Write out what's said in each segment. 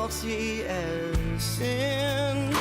guilty as sin.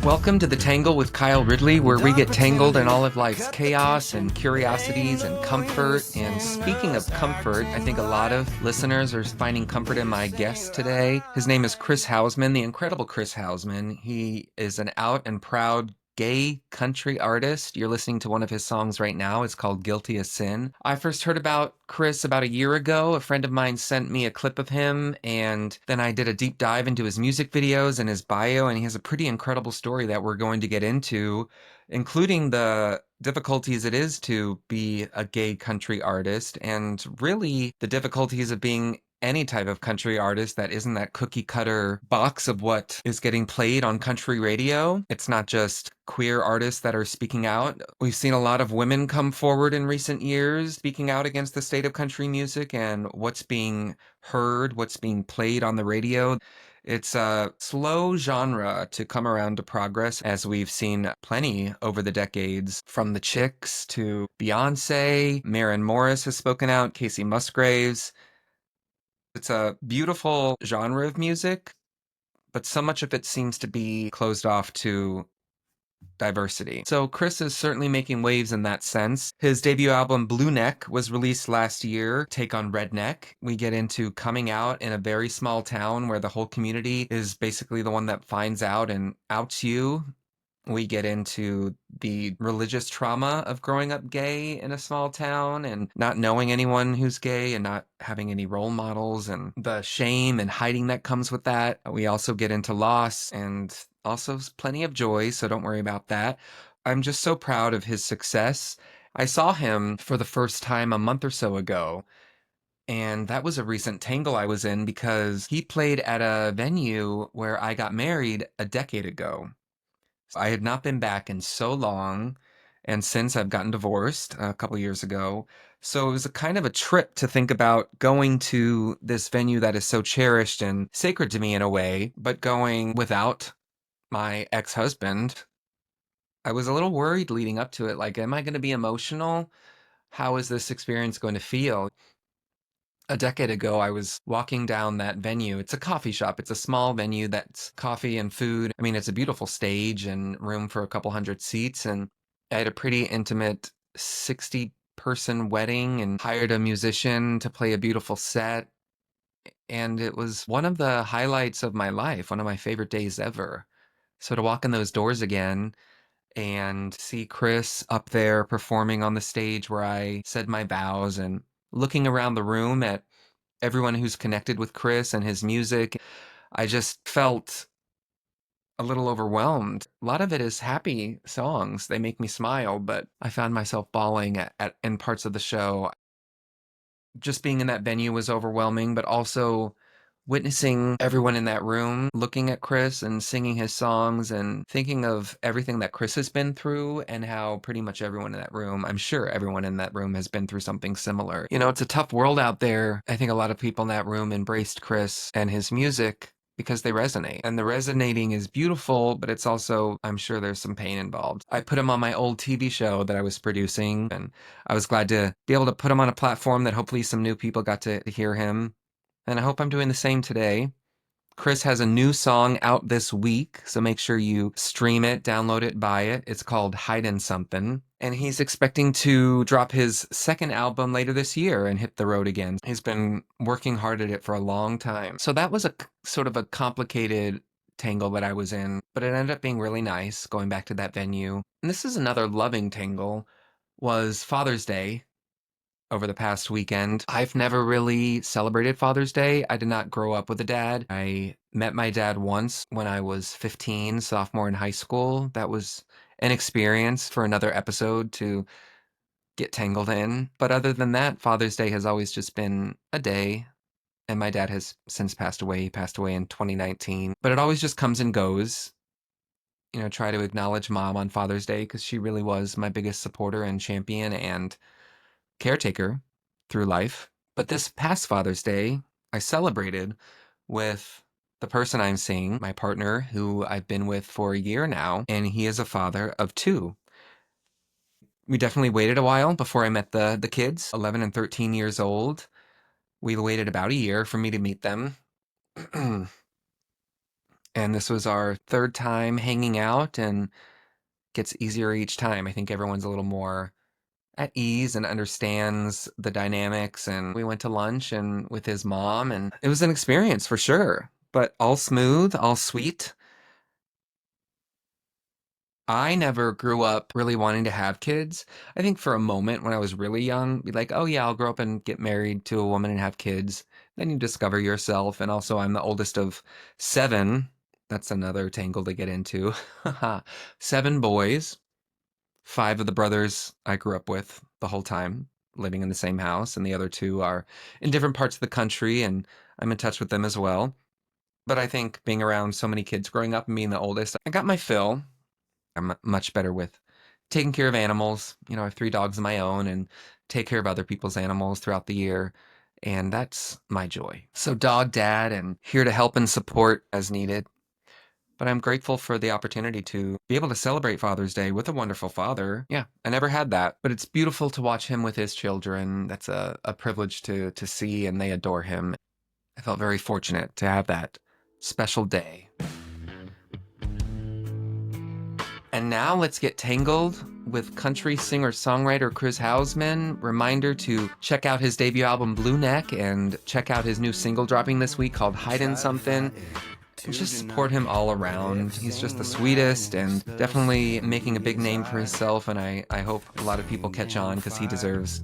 Welcome to the Tangle with Kyle Ridley, where we get tangled in all of life's chaos and curiosities and comfort. And speaking of comfort, I think a lot of listeners are finding comfort in my guest today. His name is Chris Housman, the incredible Chris Housman. He is an out and proud gay country artist. You're listening to one of his songs right now. It's called Guilty as Sin. I first heard about Chris about a year ago. A friend of mine sent me a clip of him, and then I did a deep dive into his music videos and his bio, and he has a pretty incredible story that we're going to get into, including the difficulties it is to be a gay country artist, and really the difficulties of being any type of country artist that isn't that cookie cutter box of what is getting played on country radio. It's not just queer artists that are speaking out. We've seen a lot of women come forward in recent years speaking out against the state of country music and what's being heard, what's being played on the radio. It's a slow genre to come around to progress, as we've seen plenty over the decades, from the Chicks to Beyonce. Maren Morris has spoken out, Casey Musgraves. It's a beautiful genre of music, but so much of it seems to be closed off to diversity. So Chris is certainly making waves in that sense. His debut album, Blueneck, was released last year, Take on Redneck. We get into coming out in a very small town where the whole community is basically the one that finds out and outs you. We get into the religious trauma of growing up gay in a small town and not knowing anyone who's gay and not having any role models and the shame and hiding that comes with that. We also get into loss and also plenty of joy, so don't worry about that. I'm just so proud of his success. I saw him for the first time a month or so ago, and that was a recent Tangle I was in because he played at a venue where I got married a decade ago. I had not been back in so long, and since I've gotten divorced a couple years ago. So it was a kind of a trip to think about going to this venue that is so cherished and sacred to me in a way, but going without my ex-husband. I was a little worried leading up to it. Like, am I going to be emotional? How is this experience going to feel? A decade ago, I was walking down that venue. It's a coffee shop. It's a small venue that's coffee and food. I mean, it's a beautiful stage and room for a couple hundred seats. And I had a pretty intimate 60-person wedding and hired a musician to play a beautiful set. And it was one of the highlights of my life, one of my favorite days ever. So to walk in those doors again and see Chris up there performing on the stage where I said my vows and looking around the room at everyone who's connected with Chris and his music, I just felt a little overwhelmed. A lot of it is happy songs. They make me smile, but I found myself bawling in parts of the show. Just being in that venue was overwhelming, but also witnessing everyone in that room looking at Chris and singing his songs and thinking of everything that Chris has been through and how pretty much everyone in that room, I'm sure everyone in that room has been through something similar. You know, it's a tough world out there. I think a lot of people in that room embraced Chris and his music because they resonate. And the resonating is beautiful, but it's also, I'm sure there's some pain involved. I put him on my old TV show that I was producing, and I was glad to be able to put him on a platform that hopefully some new people got to hear him. And I hope I'm doing the same today. Chris has a new song out this week, so make sure you stream it, download it, buy it. It's called Hidin' Something. And he's expecting to drop his second album later this year and hit the road again. He's been working hard at it for a long time. So that was a sort of a complicated tangle that I was in, but it ended up being really nice going back to that venue. And this is another loving tangle, was Father's Day over the past weekend. I've never really celebrated Father's Day. I did not grow up with a dad. I met my dad once when I was 15, sophomore in high school. That was an experience for another episode to get tangled in. But other than that, Father's Day has always just been a day. And my dad has since passed away. He passed away in 2019. But it always just comes and goes. You know, try to acknowledge Mom on Father's Day because she really was my biggest supporter and champion and caretaker through life. But this past Father's Day, I celebrated with the person I'm seeing, my partner, who I've been with for a year now, and he is a father of two. We definitely waited a while before I met the kids, 11 and 13 years old. We waited about a year for me to meet them. And this was our third time hanging out and gets easier each time. I think everyone's a little more at ease and understands the dynamics. And we went to lunch and with his mom, and it was an experience for sure, but all smooth, all sweet. I never grew up really wanting to have kids. I think for a moment when I was really young, be like, oh yeah, I'll grow up and get married to a woman and have kids. Then you discover yourself. And also, I'm the oldest of seven. That's another tangle to get into. Seven boys. Five of the brothers I grew up with the whole time, living in the same house, and the other two are in different parts of the country, and I'm in touch with them as well. But I think being around so many kids growing up and being the oldest, I got my fill. I'm much better with taking care of animals. I have three dogs of my own and take care of other people's animals throughout the year. And that's my joy. So, dog dad, and here to help and support as needed. But I'm grateful for the opportunity to be able to celebrate Father's Day with a wonderful father. Yeah, I never had that, but it's beautiful to watch him with his children. That's a privilege to see, and they adore him. I felt very fortunate to have that special day. And now let's get tangled with country singer-songwriter Chris Housman. Reminder to check out his debut album Blueneck and check out his new single dropping this week called Hidin' Something. And just support him all around. He's just the sweetest and definitely making a big name for himself, and I hope a lot of people catch on because he deserves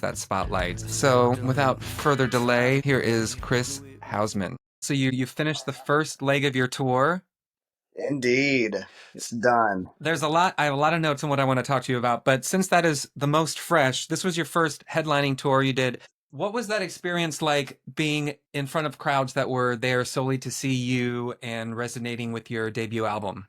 that spotlight. So without further delay, here is Chris Housman. So you finished the first leg of your tour. Indeed. It's done. There's a lot. I have a lot of notes on what I want to talk to you about, but since that is the most fresh, this was your first headlining tour you did. What was that experience like being in front of crowds that were there solely to see you and resonating with your debut album?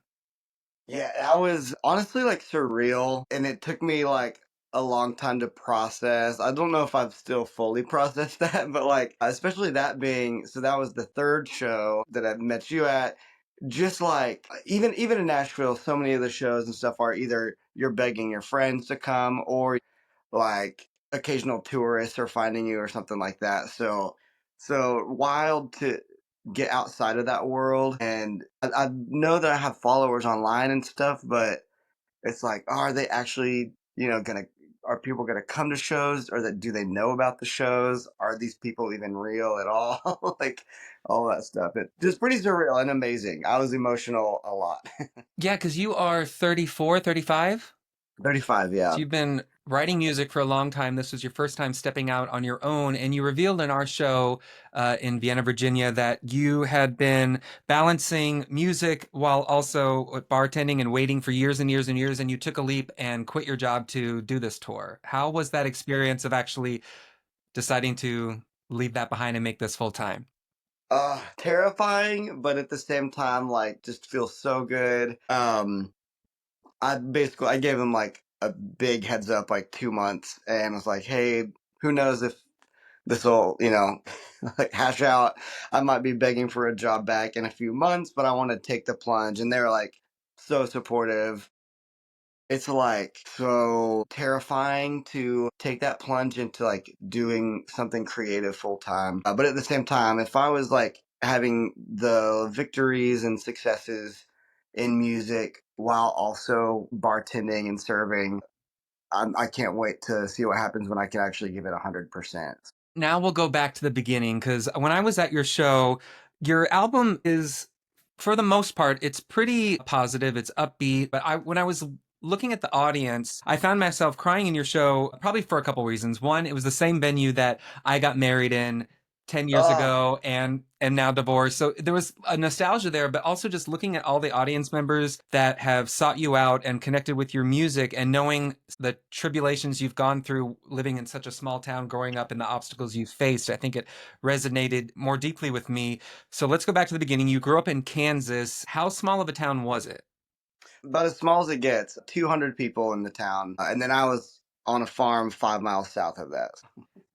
Yeah, that was honestly like surreal. And it took me like a long time to process. I don't know if I've still fully processed that, but like, especially that being, so that was the third show that I met you at. Just like even in Nashville, so many of the shows and stuff are either you're begging your friends to come or like occasional tourists are finding you or something like that. So wild to get outside of that world. And I know that I have followers online and stuff, but it's like, are they actually, gonna are people gonna come to shows, or that do they know about the shows? Are these people even real at all? Like all that stuff. It just pretty surreal and amazing. I was emotional a lot. Yeah, because you are 34, 35. 35, yeah. So you've been writing music for a long time. This was your first time stepping out on your own, and you revealed in our show in Vienna, Virginia, that you had been balancing music while also bartending and waiting for years and years and years, and you took a leap and quit your job to do this tour. How was that experience of actually deciding to leave that behind and make this full time? Terrifying, but at the same time, like, just feels so good. I gave him like a big heads up, like 2 months, and was like, hey, who knows if this will, like hash out. I might be begging for a job back in a few months, but I want to take the plunge. And they're like so supportive. It's like so terrifying to take that plunge into like doing something creative full time. But at the same time, if I was like having the victories and successes in music while also bartending and serving, I can't wait to see what happens when I can actually give it 100%. Now we'll go back to the beginning because when I was at your show, your album is, for the most part, it's pretty positive, it's upbeat. But when I was looking at the audience, I found myself crying in your show probably for a couple reasons. One, it was the same venue that I got married in 10 years Oh, ago and now divorced. So there was a nostalgia there, but also just looking at all the audience members that have sought you out and connected with your music and knowing the tribulations you've gone through living in such a small town growing up and the obstacles you've faced. I think it resonated more deeply with me. So let's go back to the beginning. You grew up in Kansas. How small of a town was it? about as small as it gets. 200 people in the town, and then I was on a farm 5 miles south of that.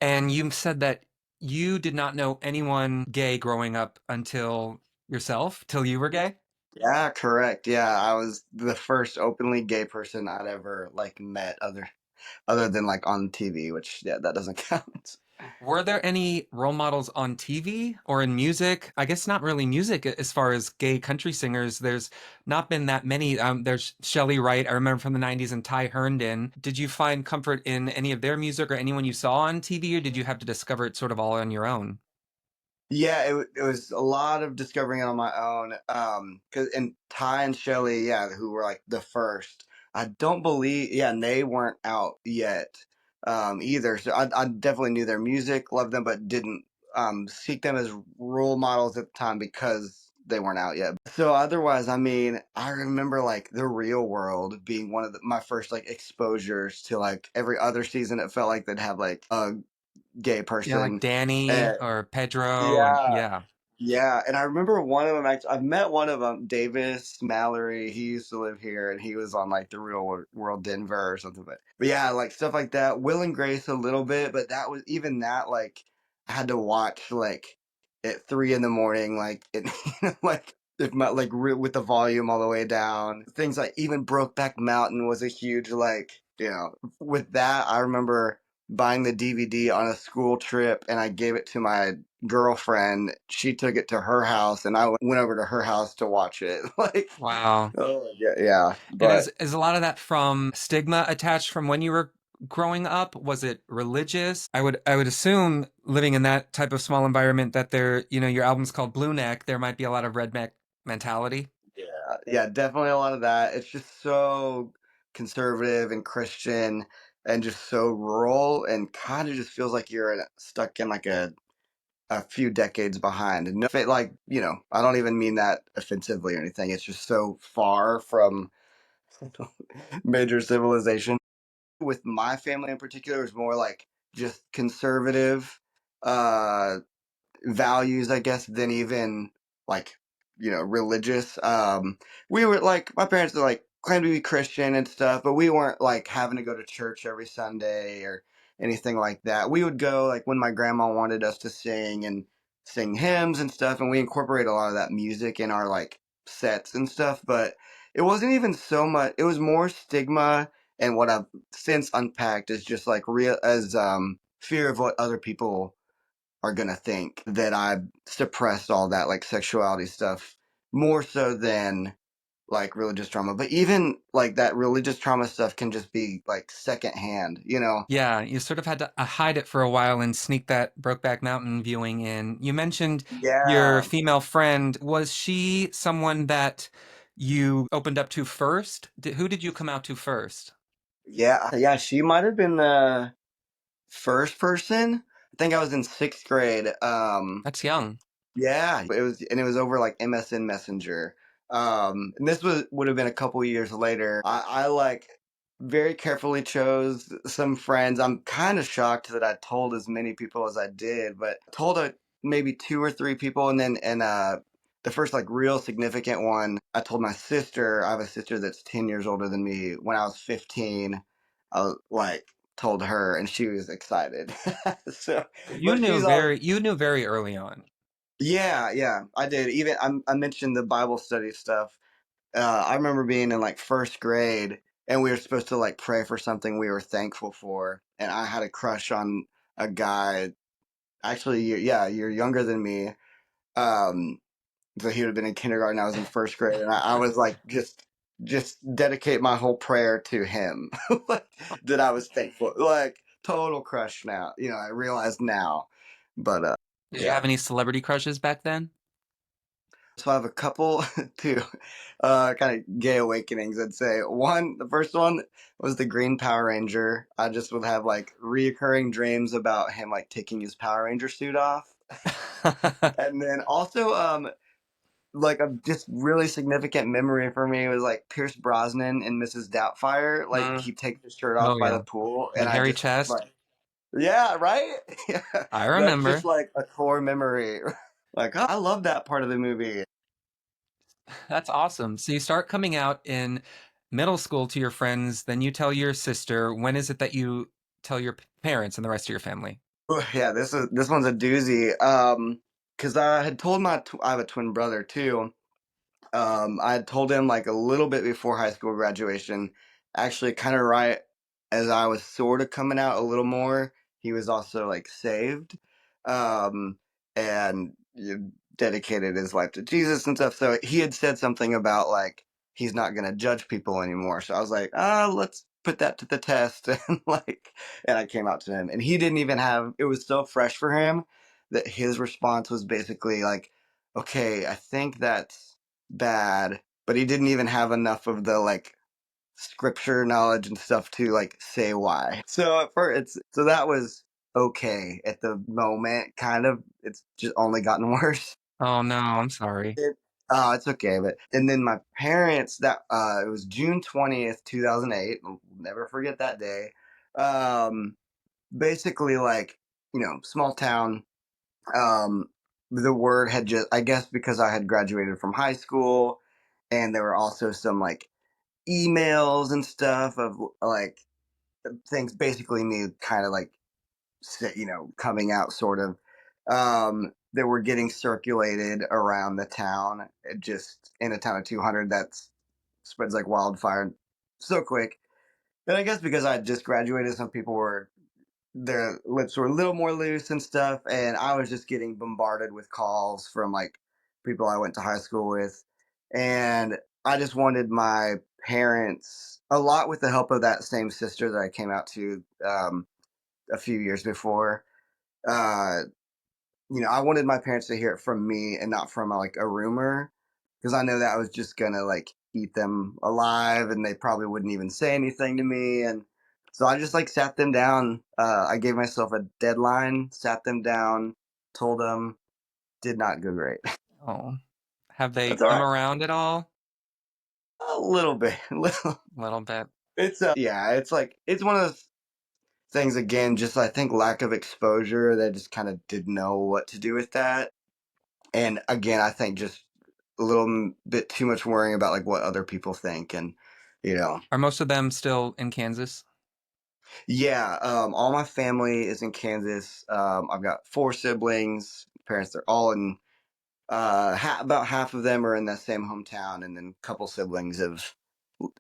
And you said that you did not know anyone gay growing up until yourself, till you were gay? Yeah, correct. Yeah, I was the first openly gay person I'd ever like met, other than like on TV, which yeah, that doesn't count. Were there any role models on TV or in music? I guess not really music as far as gay country singers. There's not been that many. There's Shelley Wright, I remember from the 90s, and Ty Herndon. Did you find comfort in any of their music or anyone you saw on TV, or did you have to discover it sort of all on your own? Yeah, it was a lot of discovering it on my own. 'Cause and Ty and Shelly, yeah, who were like the first. I don't believe, yeah, and they weren't out yet, either. So I definitely knew their music, loved them, but didn't seek them as role models at the time because they weren't out yet. So otherwise, I mean, I remember like The Real World being one of my first like exposures to like every other season. It felt like they'd have like a gay Yeah, like person. Danny or Pedro, and Yeah, yeah. yeah, and I remember one of them. Actually, I've met one of them, Davis Mallory. He used to live here, and he was on like the World Denver or something. But yeah, like stuff like that. Will and Grace a little bit, but that was even that like I had to watch like at 3 in the morning, like it, like if my like with the volume all the way down. Things like even Brokeback Mountain was a huge like with that. I remember buying the DVD on a school trip, and I gave it to my girlfriend. She took it to her house, and I went over to her house to watch it. Like, Wow. oh yeah, yeah. And But is a lot of that from stigma attached from when you were growing up? Was it religious? I would assume living in that type of small environment that there, your album's called Blueneck, there might be a lot of redneck mentality. yeah, yeah, definitely a lot of that. It's just so conservative and Christian, and just so rural, and kind of just feels like you're stuck in like a few decades behind. And no, like I don't even mean that offensively or anything. It's just so far from major civilization. With my family in particular, it's more like just conservative uh values, I guess, than even like religious. We were like my parents are like claimed to be Christian and stuff, but we weren't like having to go to church every Sunday or anything like that. We would go like when my grandma wanted us to sing and sing hymns and stuff, and we incorporate a lot of that music in our like sets and stuff. But it wasn't even so much. It was more stigma, and what I've since unpacked is just like real as fear of what other people are gonna think that I suppressed all that like sexuality stuff more so than like religious trauma. But even like that religious trauma stuff can just be like secondhand. Yeah, you sort of had to hide it for a while and sneak that Brokeback Mountain viewing in. You mentioned your Yeah. female friend. Was she someone that you opened up to first? Who did you come out to first? Yeah. Yeah. She might have been the first person. I think I was in sixth grade. That's young. Yeah, it was over like MSN Messenger. And this would have been a couple years later. I like very carefully chose some friends. I'm kind of shocked that I told as many people as I did, but told maybe two or three people, and then the first like real significant one, I told my sister. I have a sister that's 10 years older than me. When I was 15, like told her, and she was excited. So, You but knew she's all. very early on. Yeah, yeah, I did. Even I mentioned the Bible study stuff. I remember being in like first grade, and we were supposed to like pray for something we were thankful for, and I had a crush on a guy. Actually, yeah, you're younger than me. Um, so he would have been in kindergarten. I was in first grade, and I was like, just dedicate my whole prayer to him, like, that I was thankful. Like total crush now. I realize now, but Did you yeah. have any celebrity crushes back then? So I have a couple too, kind of gay awakenings. I'd say the first one was the Green Power Ranger. I just would have like reoccurring dreams about him like taking his Power Ranger suit off, and then also like a just really significant memory for me was like Pierce Brosnan and Mrs. Doubtfire. Like Mm. he takes his shirt Oh off by the yeah, pool, and that I hairy just chest. like yeah, right. Yeah, I that's just remember. like a core memory. Like I love that part of the movie. That's awesome. So you start coming out in middle school to your friends, then you tell your sister. When is it that you tell your parents and the rest of your family? Ooh, yeah, this one's a doozy. Because I had told I have a twin brother too. I had told him like a little bit before high school graduation, actually, kind of right as I was sort of coming out a little more. he was also like saved, um, and dedicated his life to Jesus and stuff. So he had said something about like he's not gonna judge people anymore. So I was like, let's put that to the test, and like, and I came out to him, and he didn't even have. It was so fresh for him that his response was basically like, okay, I think that's bad, but he didn't even have enough of the like scripture knowledge and stuff to like say why. So at first, so that was okay at the moment. Kind of, it's just only gotten worse. Oh no, I'm sorry. It, it's okay, but and then my parents that it was June 20th, 2008. I'll never forget that day. Um, basically, like small town. Um, the word had just, I guess, because I had graduated from high school, and there were also some like emails and stuff of like things basically me kind of like coming out sort of that were getting circulated around the town. It just in a town of 200 that spreads like wildfire so quick. And I guess because I just graduated, some people were their lips were a little more loose and stuff, and I was just getting bombarded with calls from like people I went to high school with, and I just wanted my parents, a lot with the help of that same sister that I came out to a few years before. Uh, I wanted my parents to hear it from me and not from like a rumor, because I know that was just gonna like eat them alive, and they probably wouldn't even say anything to me. And so I just like sat them down. I gave myself a deadline, sat them down, told them, did not go great. Oh, have they That's all come right. around at all? A little bit, a little. A little bit. It's yeah, it's like it's one of those things again. Just I think lack of exposure. They just kind of didn't know what to do with that. And again, I think just a little bit too much worrying about like what other people think, and you know, Are most of them still in Kansas? yeah. All my family is in Kansas. I've got four siblings. Parents, they're all in. About half of them are in that same hometown, and then a couple siblings have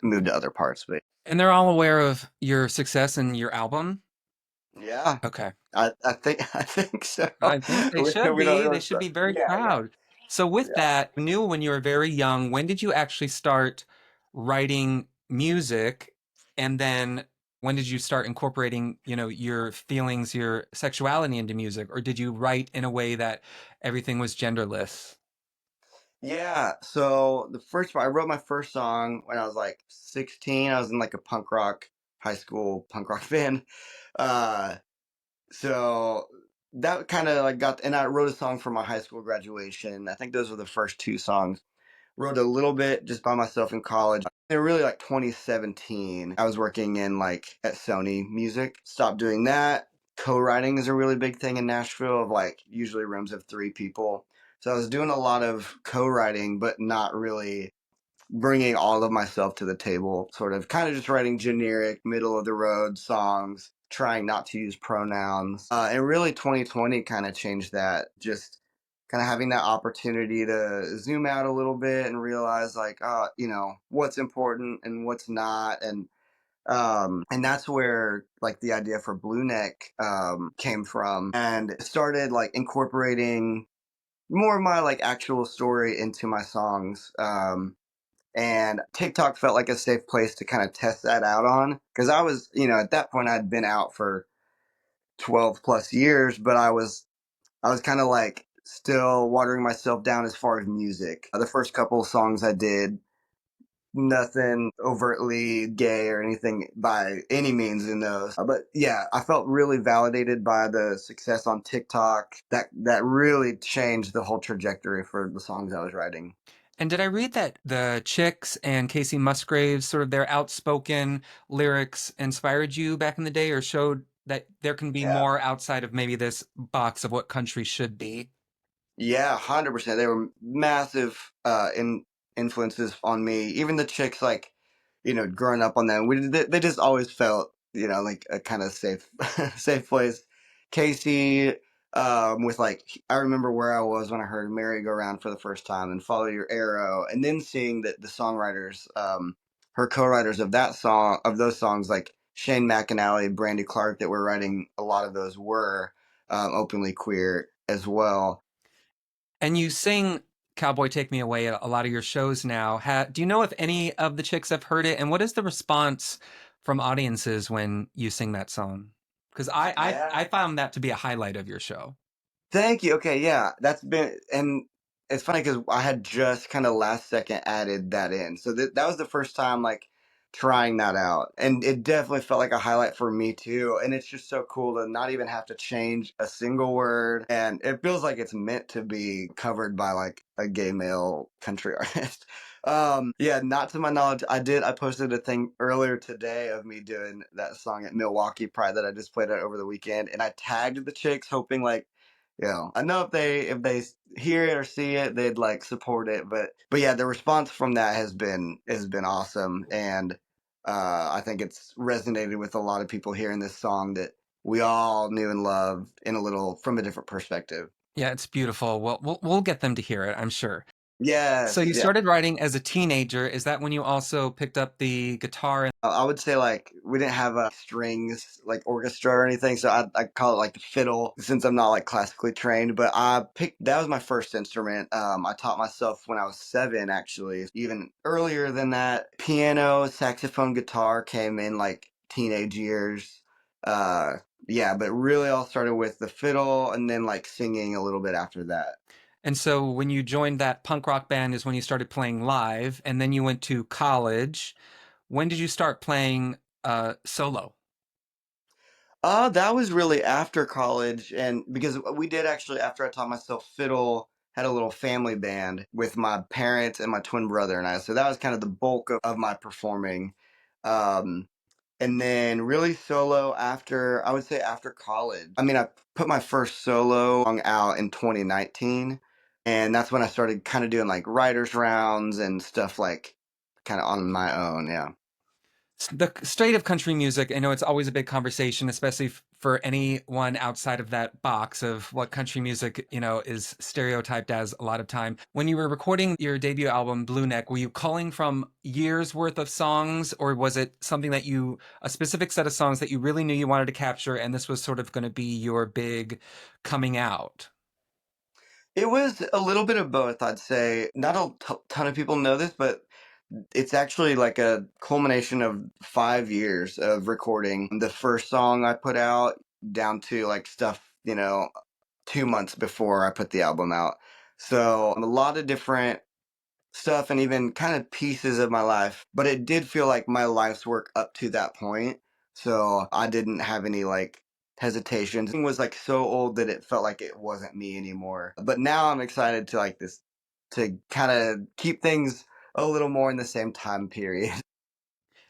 moved to other parts. But And they're all aware of your success and your album? yeah, Okay. I think I think so. I think they should We don't be. really. They should be very Yeah, yeah, proud. So with yeah. that, you knew when you were very young, when did you actually start writing music? And then when did you start incorporating, your feelings, your sexuality into music? Or did you write in a way that everything was genderless? Yeah, so I wrote my first song when I was like 16. I was in like a punk rock high school punk rock band. Uh, so that kind of like and I wrote a song for my high school graduation. I think those were the first two songs. Wrote a little bit just by myself in college. They were really like 2017. I was working in like at Sony Music. Stopped doing that. Co-writing is a really big thing in Nashville of like usually rooms of three people. So I was doing a lot of co-writing, but not really bringing all of myself to the table, sort of kind of just writing generic, middle of the road songs, trying not to use pronouns. And really 2020 kind of changed that. Just kind of having that opportunity to zoom out a little bit and realize like, what's important and what's not. And that's where like the idea for Blueneck came from, and started like incorporating more of my like actual story into my songs. And TikTok felt like a safe place to kind of test that out on, because I was, at that point I'd been out for 12 plus years, but I was kind of like still watering myself down as far as music. The first couple of songs I did, nothing overtly gay or anything by any means in those. But yeah, I felt really validated by the success on TikTok. That really changed the whole trajectory for the songs I was writing. And did I read that the Chicks and Casey Musgraves, sort of their outspoken lyrics inspired you back in the day or showed that there can be Yeah. more outside of maybe this box of what country should be? Yeah, 100%. They were massive influences on me. Even the chicks, like, growing up on them, they just always felt, like a kind of safe, safe place. Casey, with like, I remember where I was when I heard "Merry Go Round" for the first time, and "Follow Your Arrow," and then seeing that the songwriters, her co-writers of that song, of those songs, like Shane McAnally, Brandy Clark that were writing a lot of those were openly queer as well. And you sing Cowboy Take Me Away at a lot of your shows now. Do you know if any of the chicks have heard it? And what is the response from audiences when you sing that song? Because Yeah. I found that to be a highlight of your show. Thank you. Okay, yeah, that's been, and it's funny because I had just kind of last second added that in, so that was the first time like trying that out, and it definitely felt like a highlight for me too. And it's just so cool to not even have to change a single word, and it feels like it's meant to be covered by like a gay male country artist. Yeah, not to my knowledge. I posted a thing earlier today of me doing that song at Milwaukee Pride that I just played at over the weekend, and I tagged the chicks hoping like, I know if they hear it or see it, they'd like support it. But yeah, the response from that has been awesome, and I think it's resonated with a lot of people hearing this song that we all knew and loved in a little from a different perspective. Yeah, it's beautiful. Well, we'll get them to hear it, I'm sure. So Yes, you yeah. started writing as a teenager. Is that when you also picked up the guitar? I would say like we didn't have a strings like orchestra or anything, so I call it like the fiddle since I'm not like classically trained. But I picked that was my first instrument. I taught myself when I was 7, actually. Even earlier than that, piano, saxophone, guitar came in like teenage years. Uh, yeah, but really all started with the fiddle and then like singing a little bit after that. And so when you joined that punk rock band is when you started playing live, and then you went to college. When did you start playing solo? That was really after college, and because we did actually, after I taught myself fiddle, had a little family band with my parents and my twin brother and I. So that was kind of the bulk of my performing. Um, and then really solo after, I would say after college. I mean, I put my first solo song out in 2019, and that's when I started kind of doing like writers rounds and stuff like kind of on my own. Yeah. The state of country music, I know it's always a big conversation, especially for anyone outside of that box of what country music, is stereotyped as a lot of time. When you were recording your debut album, Blueneck, were you culling from years worth of songs, or was it something a specific set of songs that you really knew you wanted to capture, and this was sort of going to be your big coming out? It was a little bit of both, I'd say. Not a ton of people know this, but it's actually like a culmination of 5 years of recording. The first song I put out down to like stuff, 2 months before I put the album out. So a lot of different stuff and even kind of pieces of my life, but it did feel like my life's work up to that point. So I didn't have any like hesitations. It was like so old that it felt like it wasn't me anymore. But now I'm excited to like this to kind of keep things a little more in the same time period.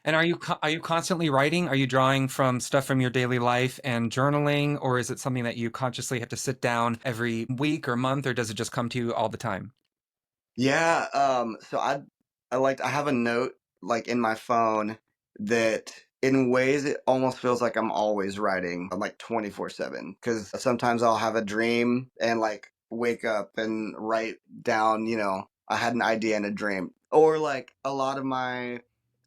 And are you constantly writing? Are you drawing from stuff from your daily life and journaling, or is it something that you consciously have to sit down every week or month, or does it just come to you all the time? Yeah, so I have a note like in my phone that in ways it almost feels like I'm always writing. I'm like 24/7 because sometimes I'll have a dream and like wake up and write down, I had an idea in a dream. Or like a lot of my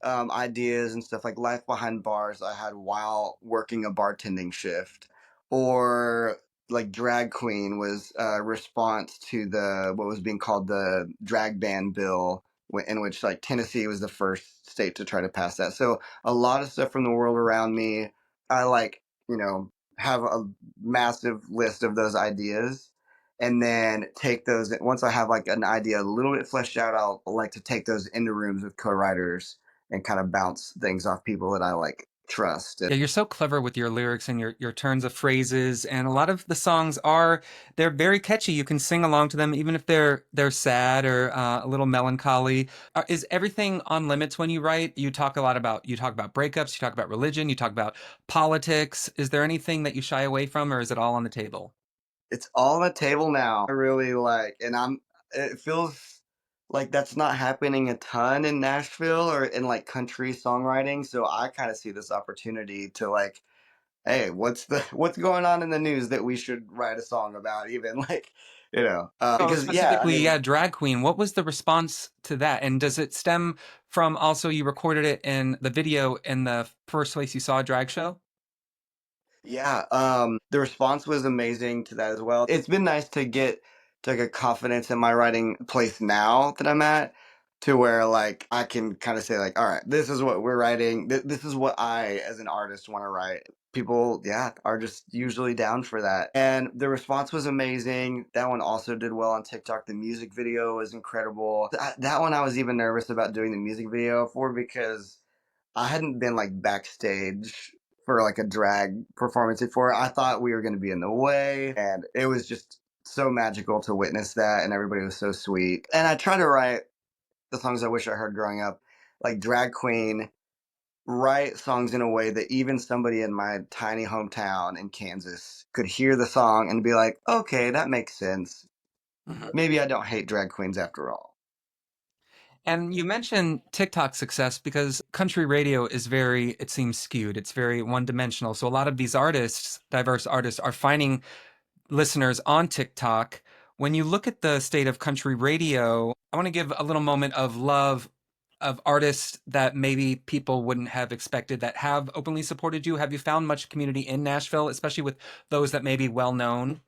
ideas and stuff like Life Behind Bars I had while working a bartending shift. Or like drag queen was a response to the what was being called the drag ban bill, in which like Tennessee was the first state to try to pass that. So a lot of stuff from the world around me, I like, have a massive list of those ideas, and then take those once I have like an idea a little bit fleshed out. I'll like to take those into rooms with co-writers and kind of bounce things off people that I like trust. Yeah, you're so clever with your lyrics and your turns of phrases, and a lot of the songs they're very catchy. You can sing along to them even if they're sad or a little melancholy. Is everything on limits when you write? You talk about breakups, you talk about religion, you talk about politics. Is there anything that you shy away from, or is it all on the table? It's all on the table now. I really like, and it feels like that's not happening a ton in Nashville or in like country songwriting. So I kind of see this opportunity to like, hey, what's going on in the news that we should write a song about? Even like, Oh, Because yeah, I specifically, mean, yeah, drag queen. What was the response to that? And does it stem from also you recorded it in the video in the first place you saw a drag show? yeah, the response was amazing to that as well. It's been nice to get to like a confidence in my writing place now that I'm at, to where like I can kind of say like, all right, this is what we're writing. This is what I as an artist want to write. People, yeah, are just usually down for that. And the response was amazing. That one also did well on TikTok. The music video was incredible. That one I was even nervous about doing the music video for because I hadn't been like backstage for like a drag performance before. I thought we were going to be in the way, and it was just so magical to witness that, and everybody was so sweet. And I try to write the songs I wish I heard growing up, like Drag Queen, write songs in a way that even somebody in my tiny hometown in Kansas could hear the song and be like, okay, that makes sense. Maybe I don't hate drag queens after all. And you mentioned TikTok success because country radio is very, it seems skewed. It's very one dimensional. So a lot of these artists, diverse artists, are finding listeners on TikTok. When you look at the state of country radio, I want to give a little moment of love of artists that maybe people wouldn't have expected that have openly supported you. Have you found much community in Nashville, especially with those that may be well known?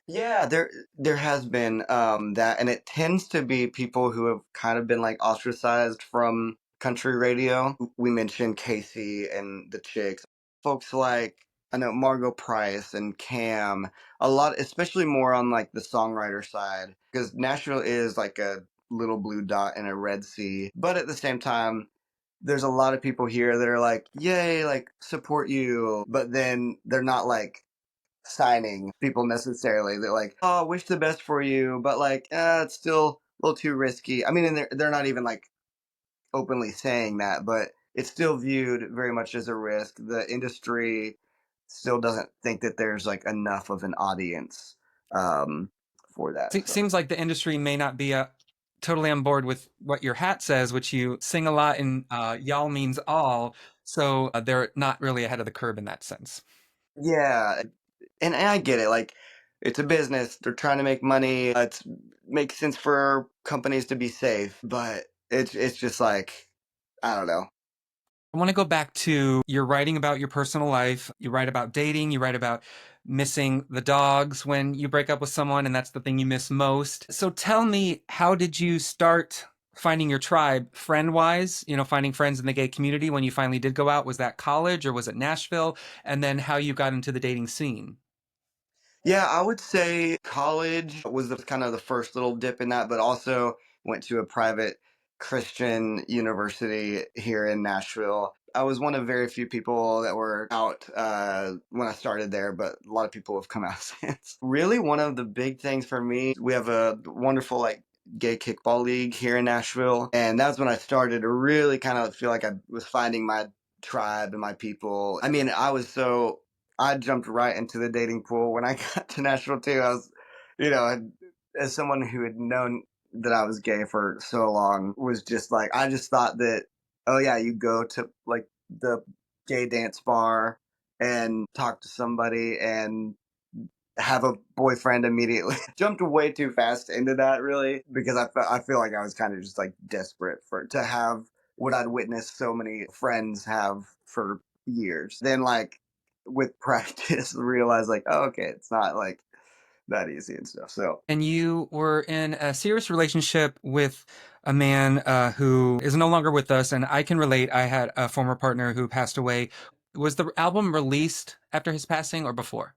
Yeah, there has been that, and it tends to be people who have kind of been like ostracized from country radio. We mentioned Casey and the Chicks, folks like I know Margot Price and Cam, a lot, especially more on like the songwriter side, because Nashville is like a little blue dot in a red sea, but at the same time. There's a lot of people here that are like, yay, like support you, but then they're not like signing people necessarily. They're like, "Oh, wish the best for you," but like, it's still a little too risky. I mean, and they're not even like openly saying that, but it's still viewed very much as a risk. The industry still doesn't think that there's like enough of an audience um, for that. So Seems like the industry may not be totally on board with what your hat says, which you sing a lot, and y'all means all. So they're not really ahead of the curve in that sense. yeah, and I get it. Like, it's a business. They're trying to make money. It makes sense for companies to be safe, but it's just like I don't know. I want to go back to you're writing about your personal life. You write about dating. You write about missing the dogs when you break up with someone, and that's the thing you miss most. So tell me, how did you start finding your tribe friend wise? You know, finding friends in the gay community when you finally did go out? Was that college or was it Nashville? And then how you got into the dating scene? Yeah, I would say college was the kind of the first little dip in that, but also went to a private Christian university here in Nashville. I was one of very few people that were out when I started there, but a lot of people have come out since. Really, one of the big things for me, we have a wonderful like gay kickball league here in Nashville, and that's when I started to really kind of feel like I was finding my tribe and my people. I mean, I jumped right into the dating pool when I got to Nashville too. I was, as someone who had known that I was gay for so long, was just like I just thought that, oh yeah, you go to like the gay dance bar and talk to somebody and have a boyfriend immediately. Jumped way too fast into that really because I feel like I was kind of just like desperate for to have what I'd witnessed so many friends have for years. Then like with practice realize like, oh, okay, it's not like that easy and stuff. So And you were in a serious relationship with a man who is no longer with us. And I can relate. I had a former partner who passed away. Was the album released after his passing or before?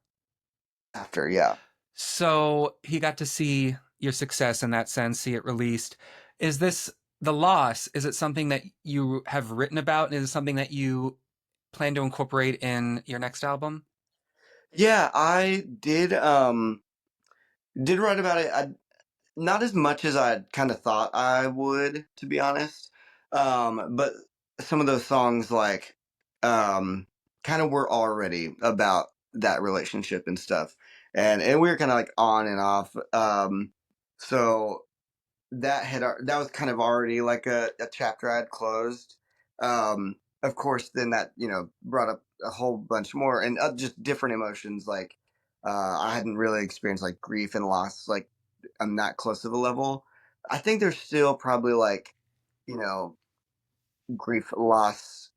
after, yeah. So he got to see your success in that sense, see it released. Is this the loss? Is it something that you have written about? And is it something that you plan to incorporate in your next album? Yeah, I did write about it. Not as much as I kind of thought I would, to be honest. But some of those songs, like, kind of were already about that relationship and stuff, and we were kind of like on and off. So that was kind of already like a chapter I had closed. Of course, then that brought up a whole bunch more and just different emotions like I hadn't really experienced like grief and loss like on that close of a level. I think there's still probably like, you know, grief, loss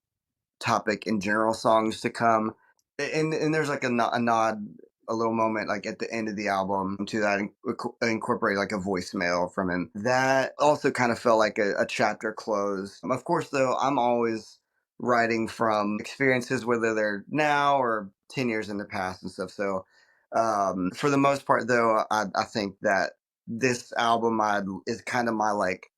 topic in general songs to come. And there's like a nod, a little moment like at the end of the album to that incorporate like a voicemail from him. That also kind of felt like a chapter close. Of course, though, I'm always writing from experiences, whether they're now or 10 years in the past and stuff. So for the most part, though, I think that this album is kind of my like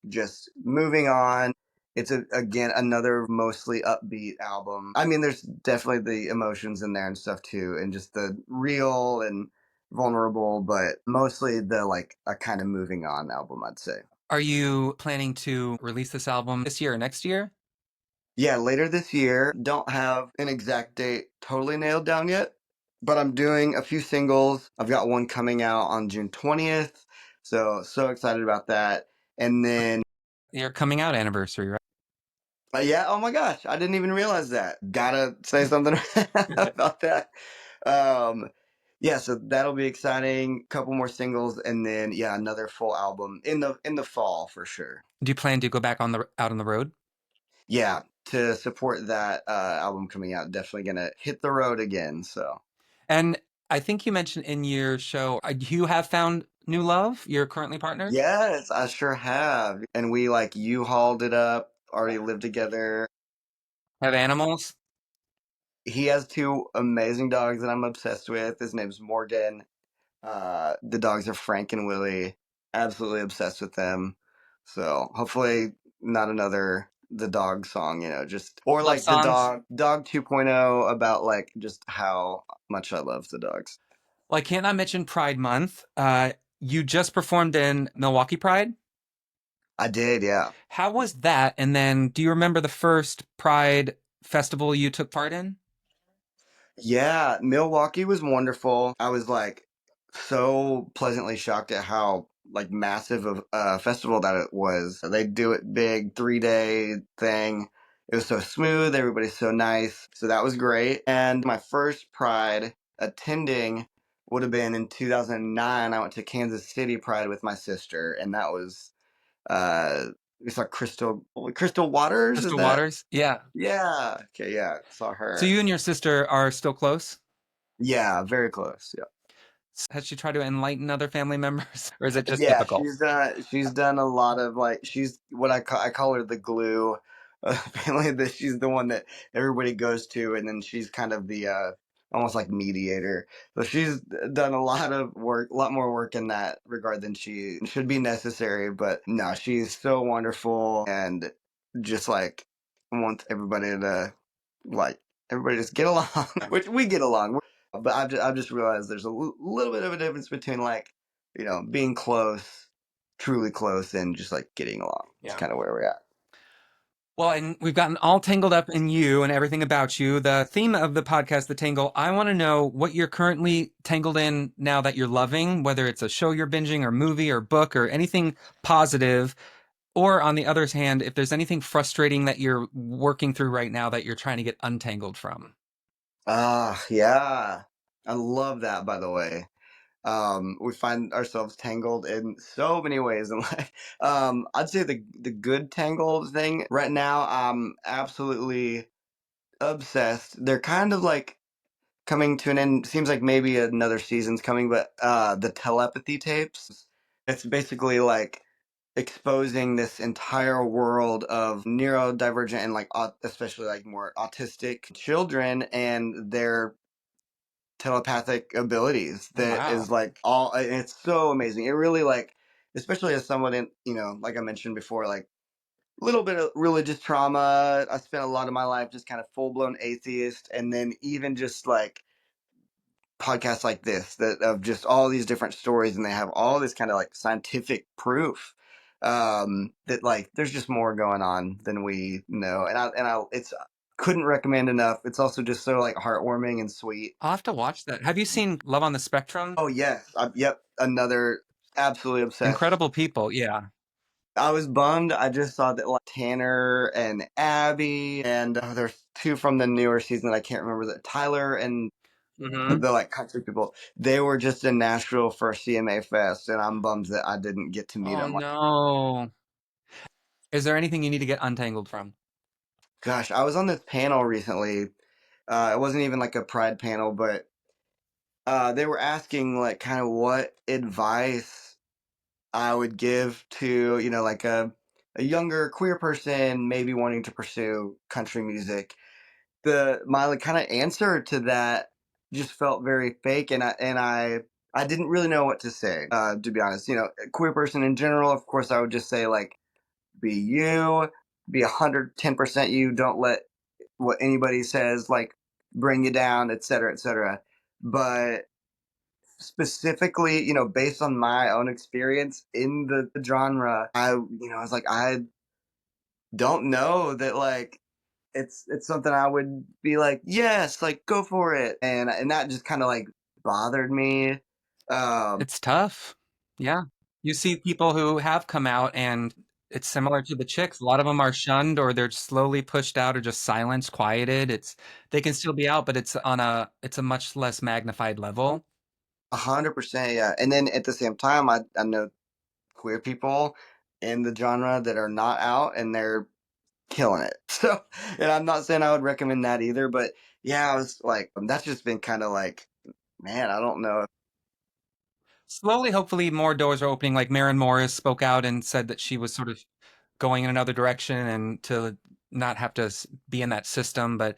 just moving on. It's again another mostly upbeat album. I mean, there's definitely the emotions in there and stuff too, and just the real and vulnerable, but mostly the like a kind of moving on album, I'd say. Are you planning to release this album this year or next year? Yeah, later this year. Don't have an exact date totally nailed down yet, but I'm doing a few singles. I've got one coming out on June 20th, so excited about that. And then Your coming out anniversary, right? yeah, oh my gosh, I didn't even realize that. Gotta say something about that. Um, yeah, so that'll be exciting. Couple more singles, and then yeah, another full album in the fall for sure. Do you plan to go back on the out on the road? Yeah, to support that album coming out, definitely gonna hit the road again. So And I think you mentioned in your show, you have found new love, your currently partnered? yes, I sure have, and we like U-hauled it up. Already live together. Have animals? He has two amazing dogs that I'm obsessed with. His name's Morgan. The dogs are Frank and Willie. Absolutely obsessed with them. So hopefully not another the dog song, just or Love like the songs? dog 2.0 about like just how much I love the dogs. Well, I can't not mention Pride Month. You just performed in Milwaukee Pride. I did, yeah. How was that? And then do you remember the first Pride festival you took part in? Yeah, Milwaukee was wonderful. I was like so pleasantly shocked at how like massive of a festival that it was. They do it big, 3-day thing. It was so smooth, everybody's so nice. So that was great. And my first Pride attending would have been in 2009. I went to Kansas City Pride with my sister, and that was we saw Crystal Waters, is Crystal that? Waters? Yeah. Yeah. Okay, yeah, saw So her. you and your sister are still close? Yeah, very close. Yeah. Has she tried to enlighten other family members, or is it just Yeah, typical? she's done a lot of like she's what I call her the glue family, that she's the one that everybody goes to, and then she's kind of the almost like mediator. So she's done a lot of work, a lot more work in that regard than she should be necessary. But no, she's so wonderful and just like wants everybody to like everybody just get along, which we get along. But I've just realized there's a little bit of a difference between like being close, truly close, and just like getting along. It's Yeah. kind of where we're at. Well, and we've gotten all tangled up in you and everything about you. The theme of the podcast, The Tangle, I want to know what you're currently tangled in now that you're loving, whether it's a show you're binging or movie or book or anything positive. Or on the other hand, if there's anything frustrating that you're working through right now that you're trying to get untangled from. Ah, yeah. I love that, by the way. We find ourselves tangled in so many ways in life. I'd say the good tangled thing right now, I'm absolutely obsessed. They're kind of like coming to an end. Seems like maybe another season's coming, but the telepathy tapes. It's basically like exposing this entire world of neurodivergent and like especially like more autistic children and their telepathic abilities. Oh, That wow. is like all, and it's so amazing. It really like, especially as someone in, like I mentioned before, like a little bit of religious trauma. I spent a lot of my life just kind of full blown atheist, and then even just like podcasts like this that of just all these different stories, and they have all this kind of like scientific proof that like there's just more going on than we know, and I it's couldn't recommend enough. It's also just so like heartwarming and sweet. I'll have to watch that. Have you seen Love on the Spectrum? Oh yes, yep, another absolutely obsessed. Incredible people. Yeah. I was bummed. I just saw that like Tanner and Abby, and there's two from the newer season that I can't remember. That Tyler and Hmm. the like country people. They were just in Nashville for CMA Fest, and I'm bummed that I didn't get to meet Oh them. Like, no. Is there anything you need to get untangled from? gosh, I was on this panel recently. It wasn't even like a pride panel, but they were asking like kind of what advice I would give to, like a younger queer person maybe wanting to pursue country music. My like kind of answer to that just felt very fake, and I didn't really know what to say, to be honest. A queer person in general, of course, I would just say like be you, be 110% you. Don't let what anybody says like bring you down, etc., etc. But specifically, based on my own experience in the genre, I was like, I don't know that like it's something I would be like, yes, like go for it, and that just kind of like bothered me. Um, It's tough. Yeah. You see people who have come out and it's similar to the chicks. A lot of them are shunned or they're slowly pushed out or just silenced, quieted. They can still be out, but it's a much less magnified level. 100%, yeah. And then at the same time, I know queer people in the genre that are not out and they're killing it. So, and I'm not saying I would recommend that either, but yeah, I was like, that's just been kind of like, man, I don't know. Slowly, hopefully, more doors are opening. Like Maren Morris spoke out and said that she was sort of going in another direction and to not have to be in that system. But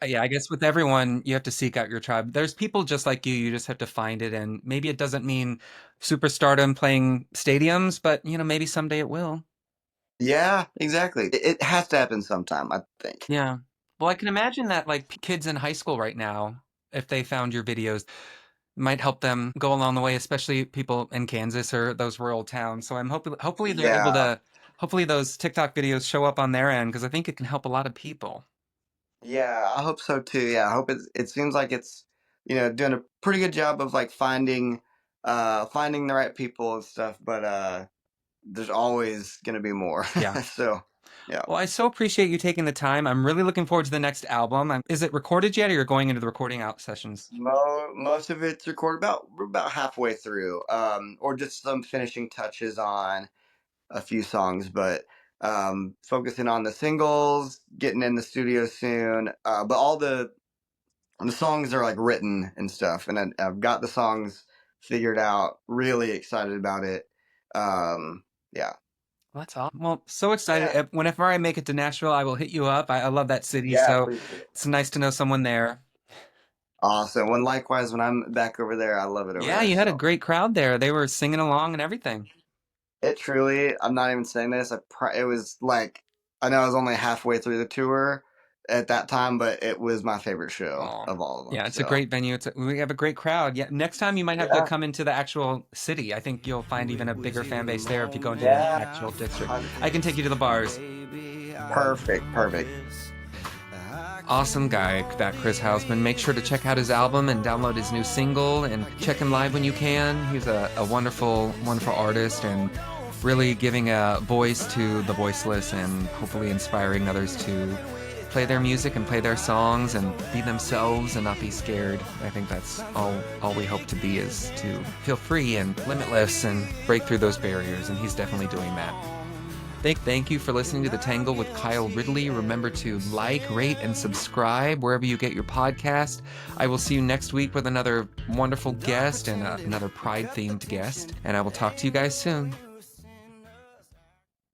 yeah, I guess with everyone, you have to seek out your tribe. There's people just like you. You just have to find it. And maybe it doesn't mean superstardom playing stadiums, but maybe someday it will. Yeah, exactly. It has to happen sometime, I think. Yeah. Well, I can imagine that like kids in high school right now, if they found your videos, might help them go along the way, especially people in Kansas or those rural towns. So I'm hoping, hopefully they're able Yeah. to, hopefully those TikTok videos show up on their end because I think it can help a lot of people. Yeah, I hope so too. Yeah, I hope it seems like it's, doing a pretty good job of like finding the right people and stuff, but there's always gonna be more. Yeah. So, yeah. Well, I so appreciate you taking the time. I'm really looking forward to the next album. Is it recorded yet or you're going into the recording out sessions? Most of it's recorded we're about halfway through, or just some finishing touches on a few songs, but focusing on the singles, getting in the studio soon. But all the songs are like written and stuff, and I've got the songs figured out. Really excited about it. Yeah, Well, that's awesome. Well, so excited. yeah, Whenever I make it to Nashville, I will hit you up. I love that city, yeah. so Please do. it's nice to know someone there. Awesome. When likewise, when I'm back over there, I love it over Yeah, there. you had a So great crowd there. They were singing along and everything. it truly, I'm not even saying this. It was like I know I was only halfway through the tour at that time, but it was my favorite show Oh, of all of them. yeah, it's a So great venue. We have a great crowd. Yeah, next time you might have to yeah, come into the actual city. I think you'll find even a bigger fan base there if you go into the yeah, actual district. 100. I can take you to the bars. Perfect, perfect. Awesome guy, that Chris Housman. Make sure to check out his album and download his new single and check him live when you can. He's a wonderful, wonderful artist and really giving a voice to the voiceless and hopefully inspiring others to play their music and play their songs and be themselves and not be scared. I think that's all we hope to be, is to feel free and limitless and break through those barriers, and he's definitely doing that. Thank you for listening to The Tangle with Kyle Ridley. Remember to like, rate, and subscribe wherever you get your podcast. I will see you next week with another wonderful guest and another Pride-themed guest, and I will talk to you guys soon.